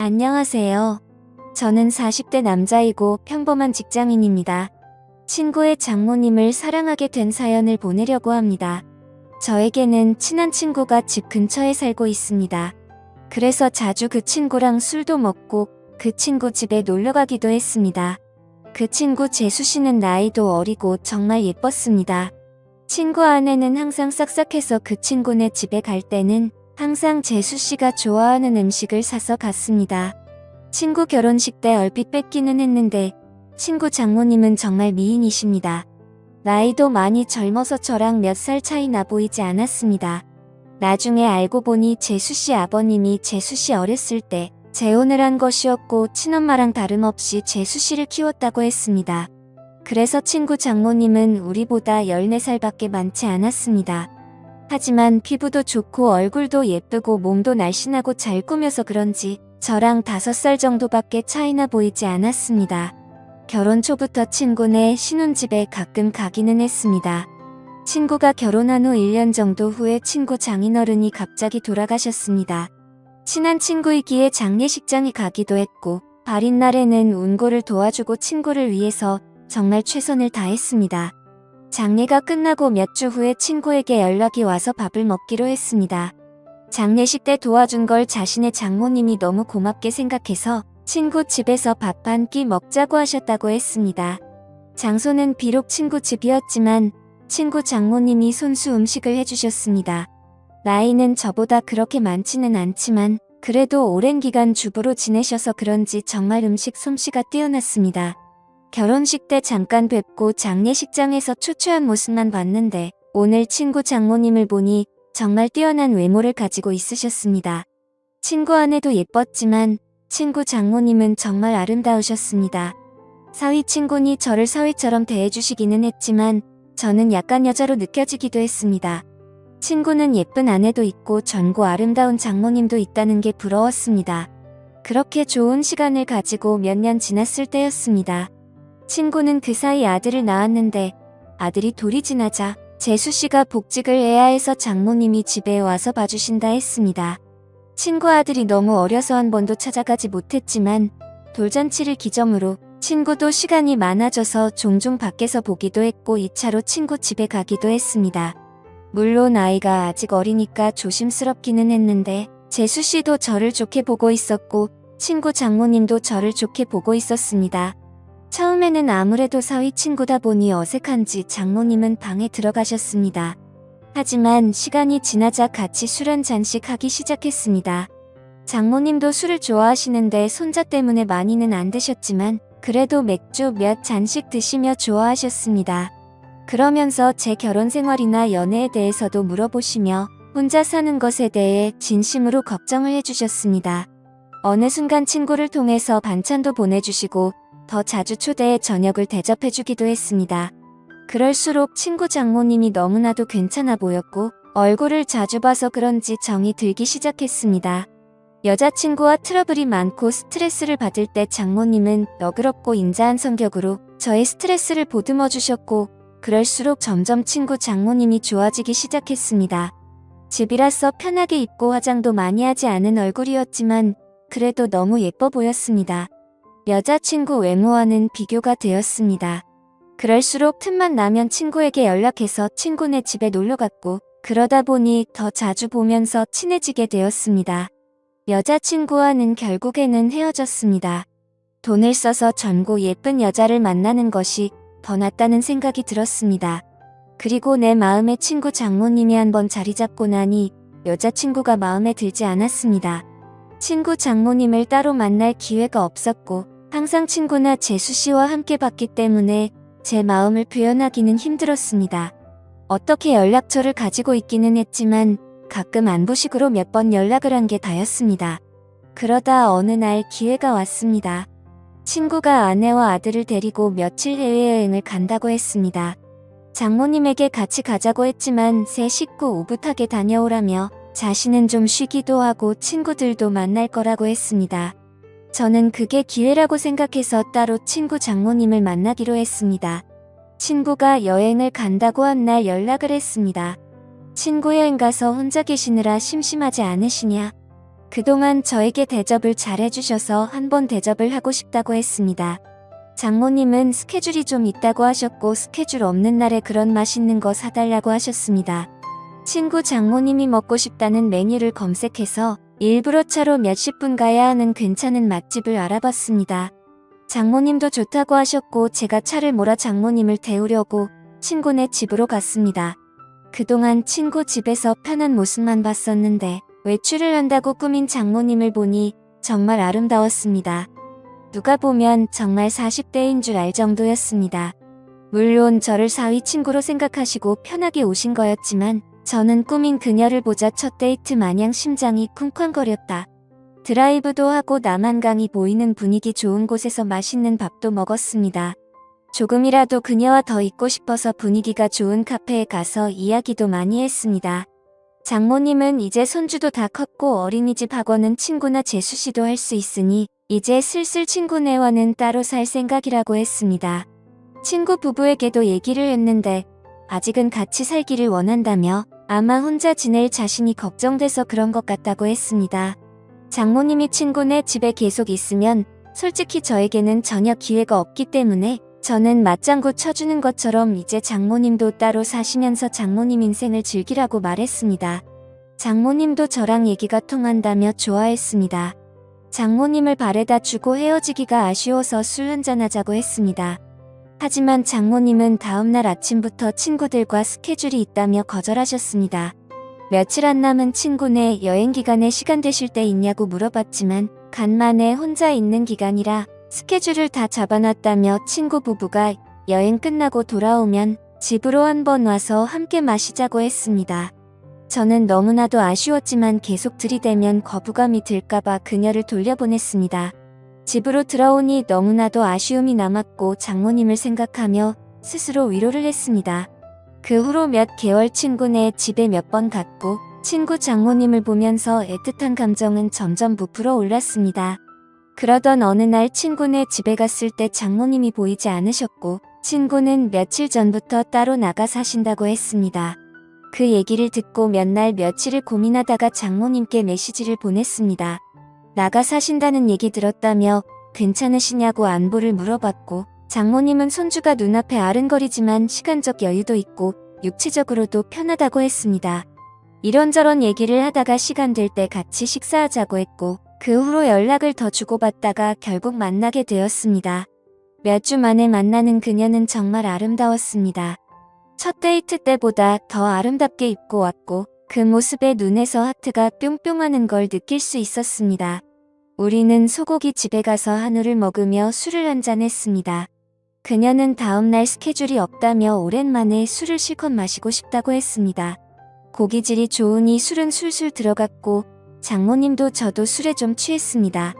안녕하세요. 저는 40대 남자이고 평범한 직장인입니다. 친구의 장모님을 사랑하게 된 사연을 보내려고 합니다. 저에게는 친한 친구가 집 근처에 살고 있습니다. 그래서 자주 그 친구랑 술도 먹고 그 친구 집에 놀러 가기도 했습니다. 그 친구 재수 씨는 나이도 어리고 정말 예뻤습니다. 친구 아내는 항상 싹싹해서 그 친구네 집에 갈 때는 항상 재수 씨가 좋아하는 음식을 사서 갔습니다. 친구 결혼식 때 얼핏 뵙기는 했는데 친구 장모님은 정말 미인이십니다. 나이도 많이 젊어서 저랑 몇 살 차이 나 보이지 않았습니다. 나중에 알고 보니 재수 씨 아버님이 재수 씨 어렸을 때 재혼을 한 것이었고 친엄마랑 다름없이 재수 씨를 키웠다고 했습니다. 그래서 친구 장모님은 우리보다 14살밖에 많지 않았습니다. 하지만 피부도 좋고 얼굴도 예쁘고 몸도 날씬하고 잘 꾸며서 그런지 저랑 5살 정도밖에 차이나 보이지 않았습니다. 결혼 초부터 친구네 신혼집에 가끔 가기는 했습니다. 친구가 결혼한 후 1년 정도 후에 친구 장인어른이 갑자기 돌아가셨습니다. 친한 친구이기에 장례식장에 가기도 했고 발인 날에는 운고를 도와주고 친구를 위해서 정말 최선을 다했습니다. 장례가 끝나고 몇 주 후에 친구에게 연락이 와서 밥을 먹기로 했습니다. 장례식 때 도와준 걸 자신의 장모님이 너무 고맙게 생각해서 친구 집에서 밥 한 끼 먹자고 하셨다고 했습니다. 장소는 비록 친구 집이었지만 친구 장모님이 손수 음식을 해주셨습니다. 나이는 저보다 그렇게 많지는 않지만 그래도 오랜 기간 주부로 지내셔서 그런지 정말 음식 솜씨가 뛰어났습니다. 결혼식 때 잠깐 뵙고 장례식장에서 초췌한 모습만 봤는데 오늘 친구 장모님을 보니 정말 뛰어난 외모를 가지고 있으셨습니다. 친구 아내도 예뻤지만 친구 장모님은 정말 아름다우셨습니다. 사위 친구니 저를 사위처럼 대해주시기는 했지만 저는 약간 여자로 느껴지기도 했습니다. 친구는 예쁜 아내도 있고 젊고 아름다운 장모님도 있다는 게 부러웠습니다. 그렇게 좋은 시간을 가지고 몇 년 지났을 때였습니다. 친구는 그 사이 아들을 낳았는데 아들이 돌이 지나자 재수 씨가 복직을 해야 해서 장모님이 집에 와서 봐주신다 했습니다. 친구 아들이 너무 어려서 한 번도 찾아가지 못했지만 돌잔치를 기점으로 친구도 시간이 많아져서 종종 밖에서 보기도 했고 2차로 친구 집에 가기도 했습니다. 물론 아이가 아직 어리니까 조심스럽기는 했는데 재수 씨도 저를 좋게 보고 있었고 친구 장모님도 저를 좋게 보고 있었습니다. 처음에는 아무래도 사위 친구다 보니 어색한지 장모님은 방에 들어가셨습니다. 하지만 시간이 지나자 같이 술 한 잔씩 하기 시작했습니다. 장모님도 술을 좋아하시는데 손자 때문에 많이는 안 드셨지만 그래도 맥주 몇 잔씩 드시며 좋아하셨습니다. 그러면서 제 결혼 생활이나 연애에 대해서도 물어보시며 혼자 사는 것에 대해 진심으로 걱정을 해주셨습니다. 어느 순간 친구를 통해서 반찬도 보내주시고 더 자주 초대해 저녁을 대접해주기도 했습니다. 그럴수록 친구 장모님이 너무나도 괜찮아 보였고 얼굴을 자주 봐서 그런지 정이 들기 시작했습니다. 여자친구와 트러블이 많고 스트레스를 받을 때 장모님은 너그럽고 인자한 성격으로 저의 스트레스를 보듬어 주셨고 그럴수록 점점 친구 장모님이 좋아지기 시작했습니다. 집이라서 편하게 입고 화장도 많이 하지 않은 얼굴이었지만 그래도 너무 예뻐 보였습니다. 여자친구 외모와는 비교가 되었습니다. 그럴수록 틈만 나면 친구에게 연락해서 친구네 집에 놀러갔고 그러다 보니 더 자주 보면서 친해지게 되었습니다. 여자친구와는 결국에는 헤어졌습니다. 돈을 써서 젊고 예쁜 여자를 만나는 것이 더 낫다는 생각이 들었습니다. 그리고 내 마음의 친구 장모님이 한번 자리 잡고 나니 여자친구가 마음에 들지 않았습니다. 친구 장모님을 따로 만날 기회가 없었고 항상 친구나 재수 씨와 함께 봤기 때문에 제 마음을 표현하기는 힘들었습니다. 어떻게 연락처를 가지고 있기는 했지만 가끔 안부식으로 몇 번 연락을 한 게 다였습니다. 그러다 어느 날 기회가 왔습니다. 친구가 아내와 아들을 데리고 며칠 해외여행을 간다고 했습니다. 장모님에게 같이 가자고 했지만 새 식구 오붓하게 다녀오라며 자신은 좀 쉬기도 하고 친구들도 만날 거라고 했습니다. 저는 그게 기회라고 생각해서 따로 친구 장모님을 만나기로 했습니다. 친구가 여행을 간다고 한 날 연락을 했습니다. 친구 여행 가서 혼자 계시느라 심심하지 않으시냐? 그동안 저에게 대접을 잘해주셔서 한번 대접을 하고 싶다고 했습니다. 장모님은 스케줄이 좀 있다고 하셨고 스케줄 없는 날에 그런 맛있는 거 사달라고 하셨습니다. 친구 장모님이 먹고 싶다는 메뉴를 검색해서 일부러 차로 몇십 분 가야 하는 괜찮은 맛집을 알아봤습니다. 장모님도 좋다고 하셨고 제가 차를 몰아 장모님을 태우려고 친구네 집으로 갔습니다. 그동안 친구 집에서 편한 모습만 봤었는데 외출을 한다고 꾸민 장모님을 보니 정말 아름다웠습니다. 누가 보면 정말 40대인 줄 알 정도였습니다. 물론 저를 사위 친구로 생각하시고 편하게 오신 거였지만 저는 꾸민 그녀를 보자 첫 데이트 마냥 심장이 쿵쾅거렸다. 드라이브도 하고 남한강이 보이는 분위기 좋은 곳에서 맛있는 밥도 먹었습니다. 조금이라도 그녀와 더 있고 싶어서 분위기가 좋은 카페에 가서 이야기도 많이 했습니다. 장모님은 이제 손주도 다 컸고 어린이집 학원은 친구나 재수씨도 할 수 있으니 이제 슬슬 친구네와는 따로 살 생각이라고 했습니다. 친구 부부에게도 얘기를 했는데 아직은 같이 살기를 원한다며 아마 혼자 지낼 자신이 걱정돼서 그런 것 같다고 했습니다. 장모님이 친구네 집에 계속 있으면 솔직히 저에게는 전혀 기회가 없기 때문에 저는 맞장구 쳐주는 것처럼 이제 장모님도 따로 사시면서 장모님 인생을 즐기라고 말했습니다. 장모님도 저랑 얘기가 통한다며 좋아했습니다. 장모님을 바래다 주고 헤어지기가 아쉬워서 술 한잔하자고 했습니다. 하지만 장모님은 다음날 아침부터 친구들과 스케줄이 있다며 거절하셨습니다. 며칠 안 남은 친구네 여행 기간에 시간 되실 때 있냐고 물어봤지만 간만에 혼자 있는 기간이라 스케줄을 다 잡아놨다며 친구 부부가 여행 끝나고 돌아오면 집으로 한번 와서 함께 마시자고 했습니다. 저는 너무나도 아쉬웠지만 계속 들이대면 거부감이 들까봐 그녀를 돌려보냈습니다. 집으로 들어오니 너무나도 아쉬움이 남았고 장모님을 생각하며 스스로 위로를 했습니다. 그 후로 몇 개월 친구네 집에 몇 번 갔고 친구 장모님을 보면서 애틋한 감정은 점점 부풀어 올랐습니다. 그러던 어느 날 친구네 집에 갔을 때 장모님이 보이지 않으셨고 친구는 며칠 전부터 따로 나가 사신다고 했습니다. 그 얘기를 듣고 몇 날 며칠을 고민하다가 장모님께 메시지를 보냈습니다. 나가 사신다는 얘기 들었다며 괜찮으시냐고 안부를 물어봤고 장모님은 손주가 눈앞에 아른거리지만 시간적 여유도 있고 육체적으로도 편하다고 했습니다. 이런저런 얘기를 하다가 시간 될 때 같이 식사하자고 했고 그 후로 연락을 더 주고받다가 결국 만나게 되었습니다. 몇 주 만에 만나는 그녀는 정말 아름다웠습니다. 첫 데이트 때보다 더 아름답게 입고 왔고 그 모습에 눈에서 하트가 뿅뿅하는 걸 느낄 수 있었습니다. 우리는 소고기 집에 가서 한우를 먹으며 술을 한잔했습니다. 그녀는 다음날 스케줄이 없다며 오랜만에 술을 실컷 마시고 싶다고 했습니다. 고기질이 좋으니 술은 술술 들어갔고 장모님도 저도 술에 좀 취했습니다.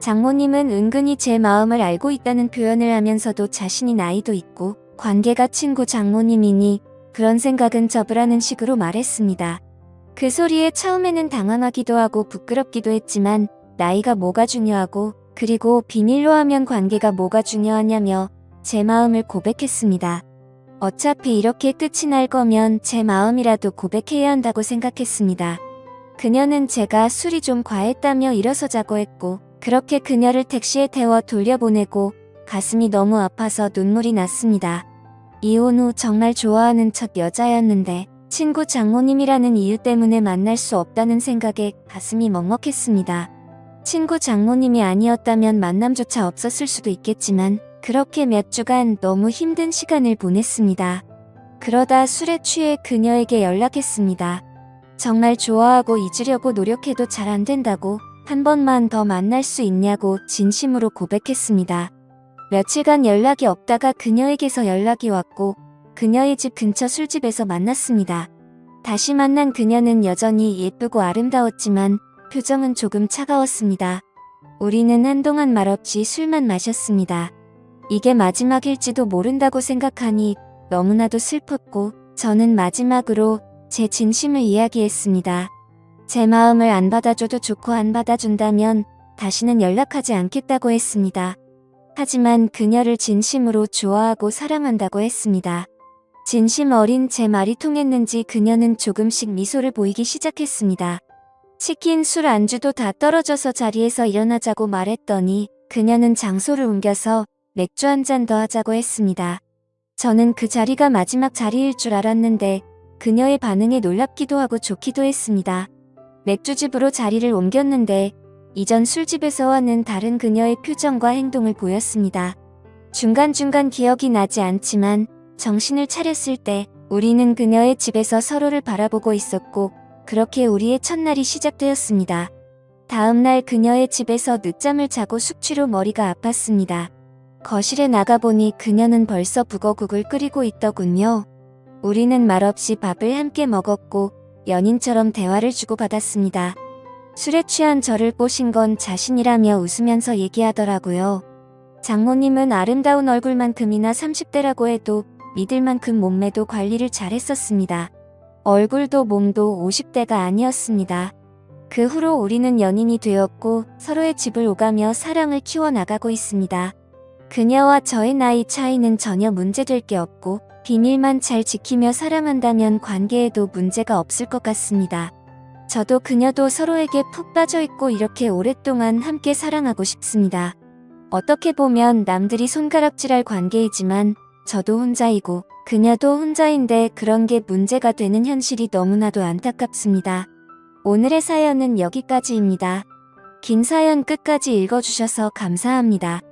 장모님은 은근히 제 마음을 알고 있다는 표현을 하면서도 자신이 나이도 있고 관계가 친구 장모님이니 그런 생각은 접으라는 식으로 말했습니다. 그 소리에 처음에는 당황하기도 하고 부끄럽기도 했지만 나이가 뭐가 중요하고 그리고 비밀로 하면 관계가 뭐가 중요하냐며 제 마음을 고백했습니다. 어차피 이렇게 끝이 날 거면 제 마음이라도 고백해야 한다고 생각했습니다. 그녀는 제가 술이 좀 과했다며 일어서자고 했고 그렇게 그녀를 택시에 태워 돌려보내고 가슴이 너무 아파서 눈물이 났습니다. 이혼 후 정말 좋아하는 첫 여자였는데 친구 장모님이라는 이유 때문에 만날 수 없다는 생각에 가슴이 먹먹했습니다. 친구 장모님이 아니었다면 만남조차 없었을 수도 있겠지만 그렇게 몇 주간 너무 힘든 시간을 보냈습니다. 그러다 술에 취해 그녀에게 연락했습니다. 정말 좋아하고 잊으려고 노력해도 잘 안 된다고 한 번만 더 만날 수 있냐고 진심으로 고백했습니다. 며칠간 연락이 없다가 그녀에게서 연락이 왔고 그녀의 집 근처 술집에서 만났습니다. 다시 만난 그녀는 여전히 예쁘고 아름다웠지만 표정은 조금 차가웠습니다. 우리는 한동안 말없이 술만 마셨습니다. 이게 마지막일지도 모른다고 생각하니 너무나도 슬펐고 저는 마지막으로 제 진심을 이야기했습니다. 제 마음을 안 받아줘도 좋고 안 받아준다면 다시는 연락하지 않겠다고 했습니다. 하지만 그녀를 진심으로 좋아하고 사랑한다고 했습니다. 진심 어린 제 말이 통했는지 그녀는 조금씩 미소를 보이기 시작했습니다. 시킨 술 안주도 다 떨어져서 자리에서 일어나자고 말했더니 그녀는 장소를 옮겨서 맥주 한 잔 더 하자고 했습니다. 저는 그 자리가 마지막 자리일 줄 알았는데 그녀의 반응에 놀랍기도 하고 좋기도 했습니다. 맥주집으로 자리를 옮겼는데 이전 술집에서와는 다른 그녀의 표정과 행동을 보였습니다. 중간중간 기억이 나지 않지만 정신을 차렸을 때 우리는 그녀의 집에서 서로를 바라보고 있었고 그렇게 우리의 첫날이 시작되었습니다. 다음날 그녀의 집에서 늦잠을 자고 숙취로 머리가 아팠습니다. 거실에 나가보니 그녀는 벌써 북어국을 끓이고 있더군요. 우리는 말없이 밥을 함께 먹었고 연인처럼 대화를 주고받았습니다. 술에 취한 저를 꼬신 건 자신이라며 웃으면서 얘기하더라고요. 장모님은 아름다운 얼굴만큼이나 30대라고 해도 믿을 만큼 몸매도 관리를 잘했었습니다. 얼굴도 몸도 50대가 아니었습니다. 그 후로 우리는 연인이 되었고 서로의 집을 오가며 사랑을 키워나가고 있습니다. 그녀와 저의 나이 차이는 전혀 문제될 게 없고 비밀만 잘 지키며 사랑한다면 관계에도 문제가 없을 것 같습니다. 저도 그녀도 서로에게 푹 빠져있고 이렇게 오랫동안 함께 사랑하고 싶습니다. 어떻게 보면 남들이 손가락질할 관계이지만 저도 혼자이고 그녀도 혼자인데 그런 게 문제가 되는 현실이 너무나도 안타깝습니다. 오늘의 사연은 여기까지입니다. 긴 사연 끝까지 읽어주셔서 감사합니다.